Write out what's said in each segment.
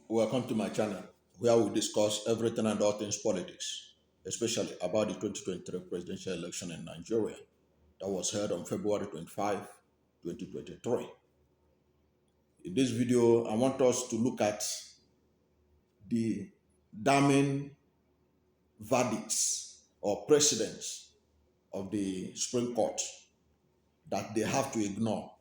Welcome to my channel, where we discuss everything and all things politics, especially about the 2023 presidential election in Nigeria that was held on February 25, 2023. In this video, I want us to look at the damning verdicts or precedents of the Supreme Court that they have to ignore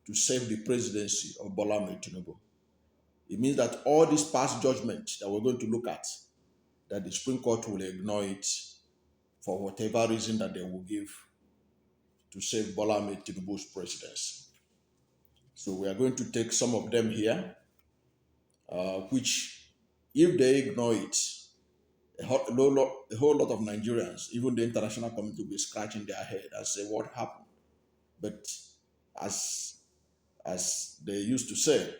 to save the presidency of Bola Ahmed Tinubu. It means that all these past judgments that we're going to look at, that the Supreme Court will ignore it for whatever reason that they will give to save Bola Ahmed Tinubu's presidency. So we are going to take some of them here, which, if they ignore it, a whole lot of Nigerians, even the international community, will be scratching their head and say, "What happened?" But as they used to say,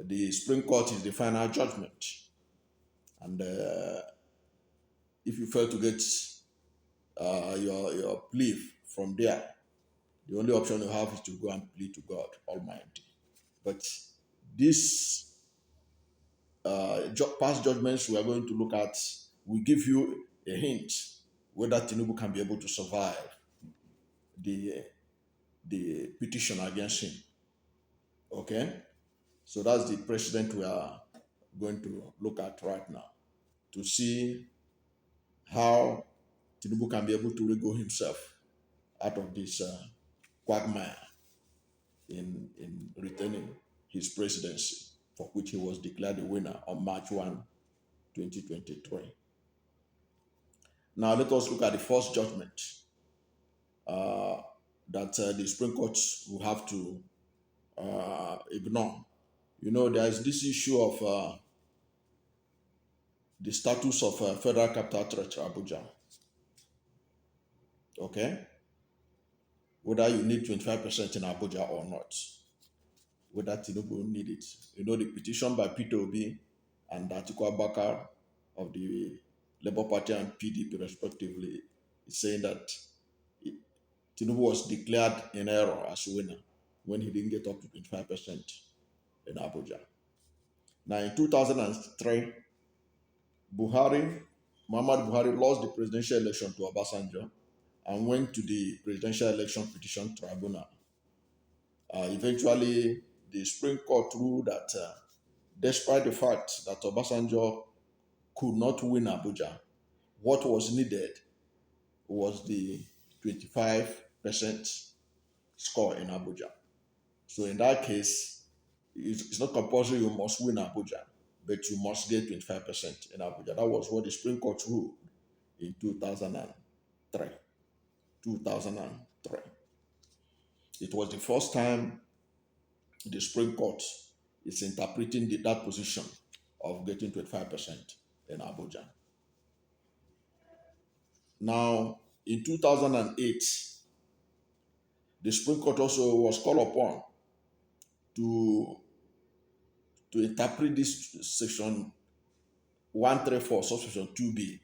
the Supreme Court is the final judgment, and if you fail to get your plea from there, the only option you have is to go and plead to God Almighty. But these past judgments we are going to look at will give you a hint whether Tinubu can be able to survive the petition against him. Okay? So that's the precedent we are going to look at right now to see how Tinubu can be able to wriggle himself out of this quagmire in retaining his presidency, for which he was declared the winner on March 1, 2023. Now let us look at the first judgment that the Supreme Court will have to ignore. You know, there is this issue of the status of Federal Capital Territory, Abuja. Okay? Whether you need 25% in Abuja or not. Whether Tinubu need it. You know, the petition by Peter Obi and Atiku Abubakar of the Labour Party and PDP respectively is saying that Tinubu was declared in error as winner when he didn't get up to 25% in Abuja. Now in 2003, Muhammad Buhari lost the presidential election to Obasanjo and went to the presidential election petition tribunal. Eventually, the Supreme Court ruled that despite the fact that Obasanjo could not win Abuja, what was needed was the 25% score in Abuja. So in that case, it's not compulsory you must win Abuja, but you must get 25% in Abuja. That was what the Supreme Court ruled in 2003. It was the first time the Supreme Court is interpreting that position of getting 25% in Abuja. Now, in 2008, the Supreme Court also was called upon to interpret this section 134, subsection 2B,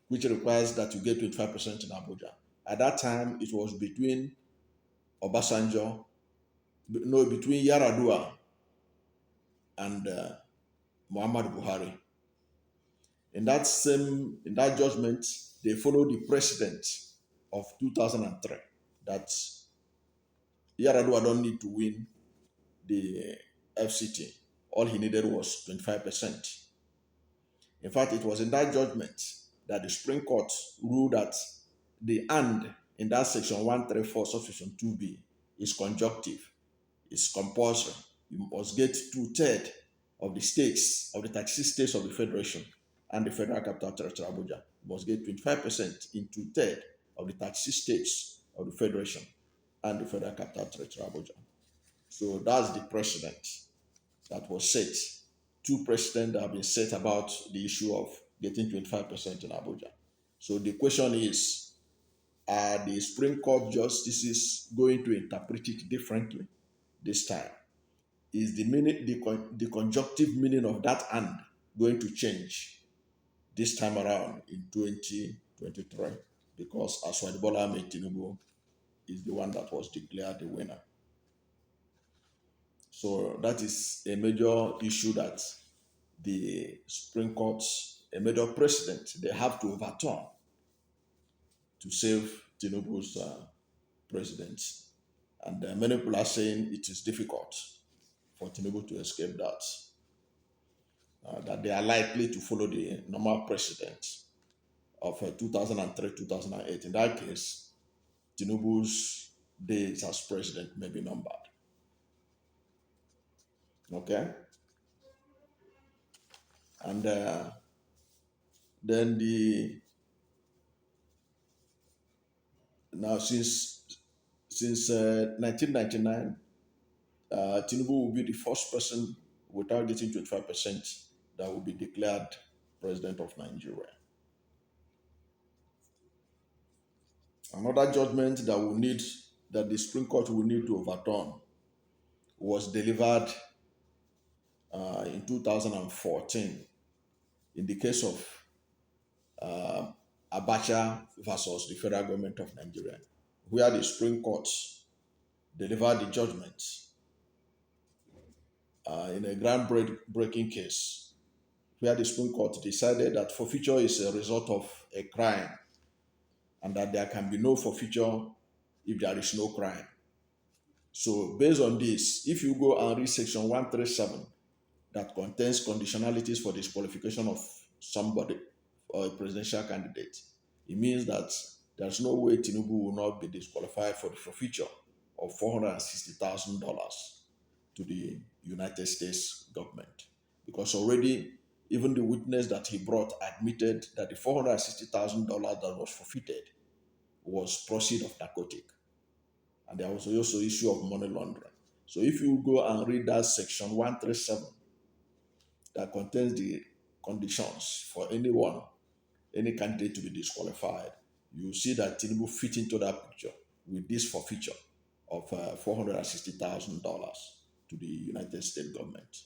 which requires that you get 25% in Abuja. At that time, it was between between Yaradua and Muhammad Buhari. In that judgment, they followed the precedent of 2003 that Yaradua don't need to win the FCT. All he needed was 25%. In fact, it was in that judgment that the Supreme Court ruled that the "and" in that section 134, subsection 2B is conjunctive, is compulsory. You must get 2/3 of the states, of the 36 states of the Federation and the Federal Capital Territory, Abuja. You must get 25% in 2/3 of the 36 states of the Federation and the Federal Capital Territory, Abuja. So that's the precedent that was set. Two precedents that have been set about the issue of getting 25% in Abuja. So the question is, are the Supreme Court justices going to interpret it differently this time? Is the conjunctive meaning of that "and" going to change this time around in 2023? Because Aswad Bola Ahmed Tinubu is the one that was declared the winner. So that is a major issue that the Supreme Court, a major precedent, they have to overturn to save Tinubu's presidency. And many people are saying it is difficult for Tinubu to escape that, that they are likely to follow the normal precedent of 2003, 2008. In that case, Tinubu's days as president may be numbered. Okay? And then now since 1999, Tinubu will be the first person without getting 25% that will be declared president of Nigeria. Another judgment that the Supreme Court will need to overturn was delivered in 2014 in the case of Abacha versus the federal government of Nigeria, where the Supreme Court delivered the judgment in a groundbreaking case, where the Supreme Court decided that forfeiture is a result of a crime and that there can be no forfeiture if there is no crime. So, based on this, if you go and read section 137 that contains conditionalities for disqualification of somebody or a presidential candidate, it means that there's no way Tinubu will not be disqualified for the forfeiture of $460,000 to the United States government. Because already, even the witness that he brought admitted that the $460,000 that was forfeited was proceeds of narcotic. And there was also issue of money laundering. So if you go and read that section 137 that contains the conditions for any candidate to be disqualified, you see that Tinubu fit into that picture with this forfeiture of $460,000 to the United States government.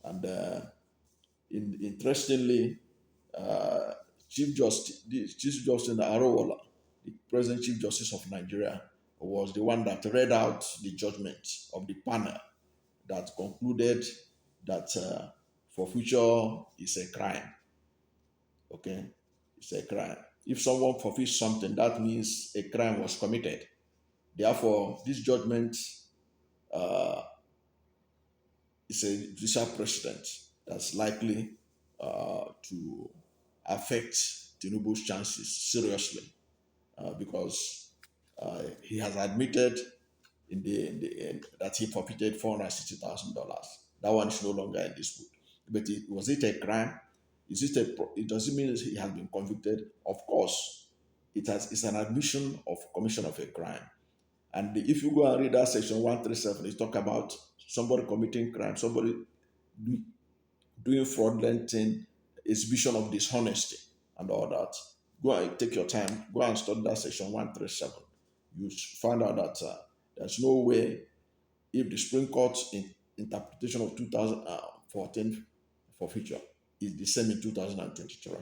And interestingly, Chief Justice Arowala, the present Chief Justice of Nigeria, was the one that read out the judgment of the panel that concluded that forfeiture is a crime. Okay, it's a crime. If someone forfeits something, that means a crime was committed. Therefore, this judgment is a judicial precedent that's likely to affect Tinubu's chances seriously because he has admitted that he forfeited $460,000. That one is no longer in dispute. But was it a crime? It doesn't mean he has been convicted. Of course, it's an admission of commission of a crime. And if you go and read that section 137, it talk about somebody committing crime, somebody doing fraudulent thing, exhibition of dishonesty and all that. Go and take your time, go and study that section 137. You find out that there's no way, if the Supreme Court's interpretation of 2014 forfeiture is the same in 2023,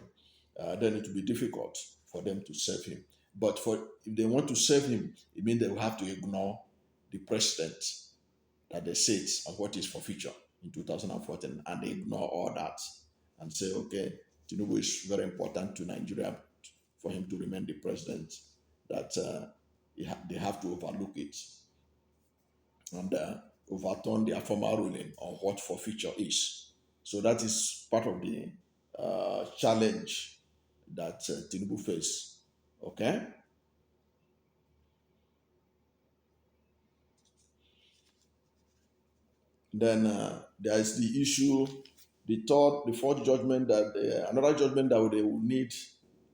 then it will be difficult for them to save him. But if they want to save him, it means they will have to ignore the precedent that they set of what is forfeiture in 2014, and they ignore all that and say, okay, Tinubu is very important to Nigeria for him to remain the president, that they have to overlook it and overturn their former ruling on what forfeiture is. So that is part of the challenge that Tinubu faces. Okay? Then there is the issue, the fourth judgment another judgment that they will need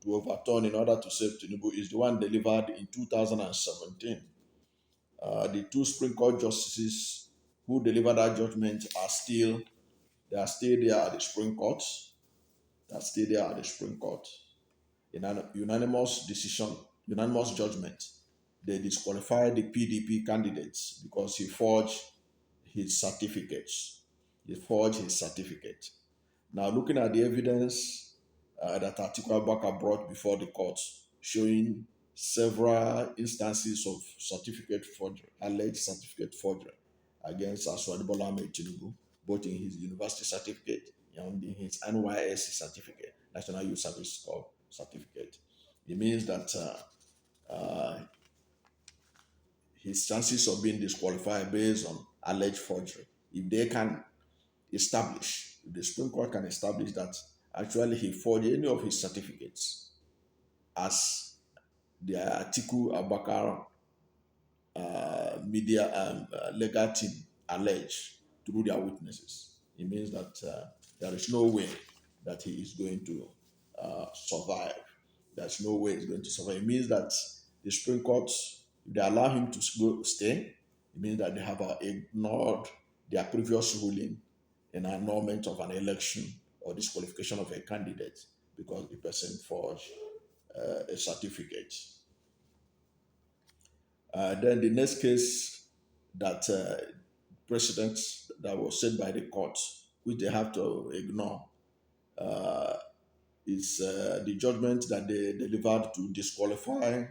to overturn in order to save Tinubu is the one delivered in 2017. The two Supreme Court justices who delivered that judgment are still there at the Supreme Court. They are still there at the Supreme Court. In an unanimous judgment, they disqualified the PDP candidates because he forged his certificates. He forged his certificate. Now, looking at the evidence that Atiku Abubakar brought before the court, showing several instances of certificate forgery, alleged certificate forgery, against Aswad Bola Ahmed Tinubu, both in his university certificate and in his NYSC certificate, National Youth Service Corps certificate. It means that his chances of being disqualified based on alleged forgery, if they can establish, if the Supreme Court can establish that actually he forged any of his certificates, as the Atiku Abakar media legal team allege through their witnesses, it means that there is no way that he is going to survive. There's no way he's going to survive. It means that the Supreme Court, if they allow him to go stay, it means that they have ignored their previous ruling in annulment of an election or disqualification of a candidate because the person forged a certificate. Then the next case that precedent that was set by the court, which they have to ignore, is the judgment that they delivered to disqualify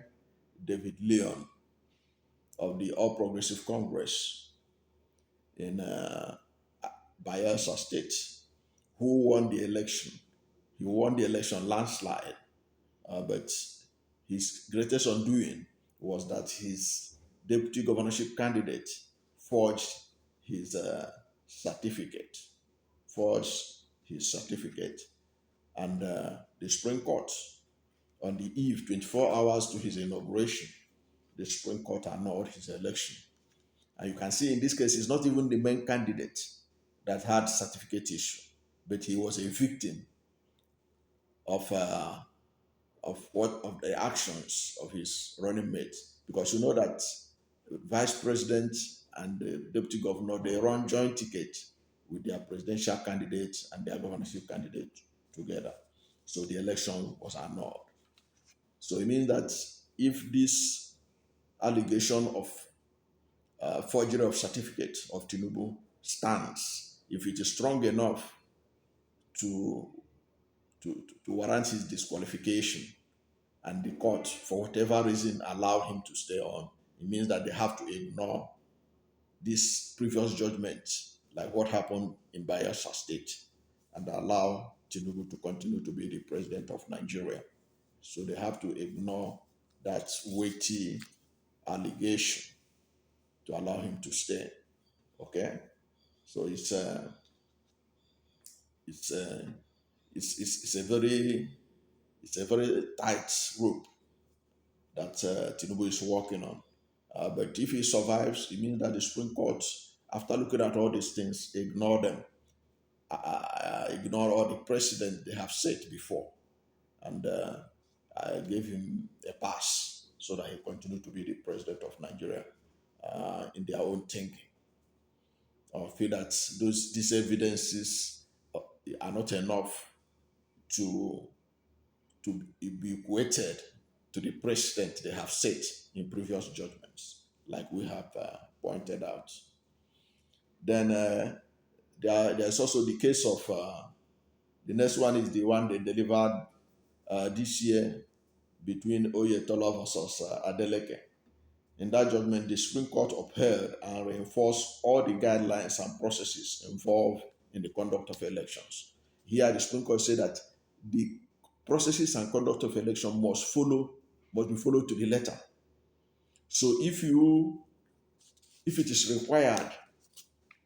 David Leon of the All Progressive Congress in Bayelsa State, who won the election. He won the election landslide, but his greatest undoing was that his deputy governorship candidate forged his certificate, forged his certificate, and the Supreme Court, on the eve, 24 hours to his inauguration, the Supreme Court annulled his election. And you can see in this case, it's not even the main candidate that had certificate issue, but he was a victim of of the actions of his running mate, because you know that vice president and the deputy governor, they run joint ticket with their presidential candidate and their governorship candidate together. So the election was annulled. So it means that if this allegation of forgery of certificate of Tinubu stands, if it is strong enough to, to warrant his disqualification, and the court, for whatever reason, allow him to stay on, it means that they have to ignore this previous judgment, like what happened in Bayelsa State, and allow Tinubu to continue to be the president of Nigeria. So they have to ignore that weighty allegation to allow him to stay. Okay, so it's a it's a very tight rope that Tinubu is working on. But if he survives, it means that the Supreme Court, after looking at all these things, ignore them, ignore all the precedent they have set before, and I gave him a pass so that he continue to be the president of Nigeria in their own thinking. I feel that these evidences are not enough to be equated to the precedent they have set in previous judgments, like we have pointed out. Then there's also the case of the next one is the one they delivered this year between Oyetola versus Adeleke. In that judgment, the Supreme Court upheld and reinforced all the guidelines and processes involved in the conduct of elections. Here, the Supreme Court said that the processes and conduct of election must be followed to the letter. So if it is required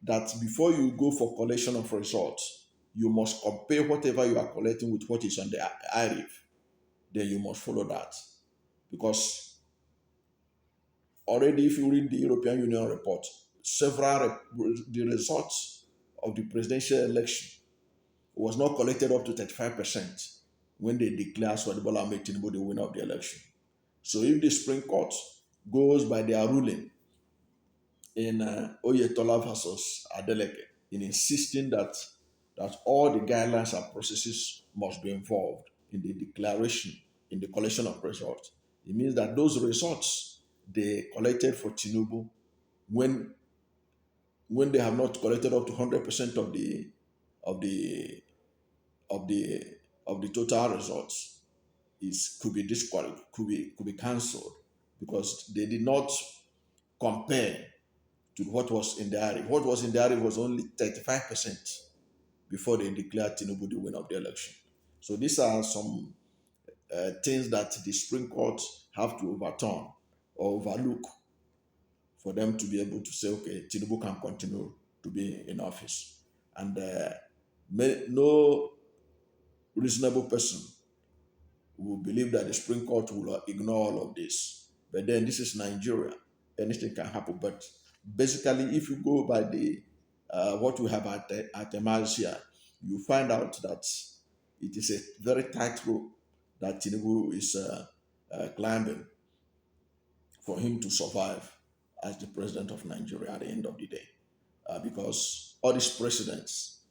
that before you go for collection of results, you must compare whatever you are collecting with what is on the IRIF, then you must follow that. Because already, if you read the European Union report, the results of the presidential election was not collected up to 35% when they declare President Bola Ahmed Tinubu the winner of the election. So if the Supreme Court goes by their ruling in Oyetola versus Adeleke, in insisting that all the guidelines and processes must be involved in the declaration, in the collection of results, it means that those results they collected for Tinubu, when they have not collected up to 100% of the total results, could be disqualified, could be cancelled, because they did not compare to what was in the diary. What was in the diary was only 35% before they declared Tinubu the winner of the election. So these are some things that the Supreme Court have to overturn or overlook for them to be able to say, okay, Tinubu can continue to be in office. And no reasonable person will believe that the Supreme Court will ignore all of this. But then this is Nigeria. Anything can happen. But basically, if you go by the what we have at Emasia, you find out that it is a very tight rope that Tinubu is climbing for him to survive as the president of Nigeria at the end of the day. Because all these presidents,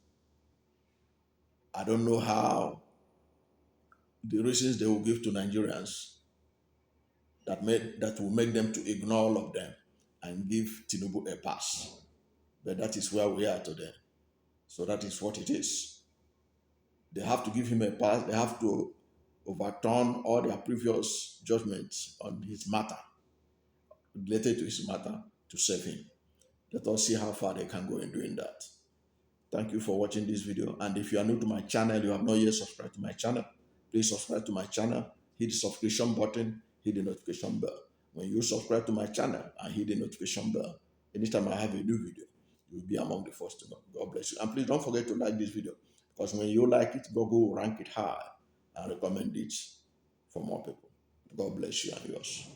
I don't know how the reasons they will give to Nigerians that will make them to ignore all of them and give Tinubu a pass. But that is where we are today. So that is what it is. They have to give him a pass. They have to overturn all their previous judgments on his matter, related to his matter, to save him. Let us see how far they can go in doing that. Thank you for watching this video. And if you are new to my channel, you have not yet subscribed to my channel, please subscribe to my channel, hit the subscription button, hit the notification bell. When you subscribe to my channel and hit the notification bell, anytime I have a new video, you'll be among the first to know. God bless you. And please don't forget to like this video, because when you like it, Google will rank it high and recommend it for more people. God bless you and yours.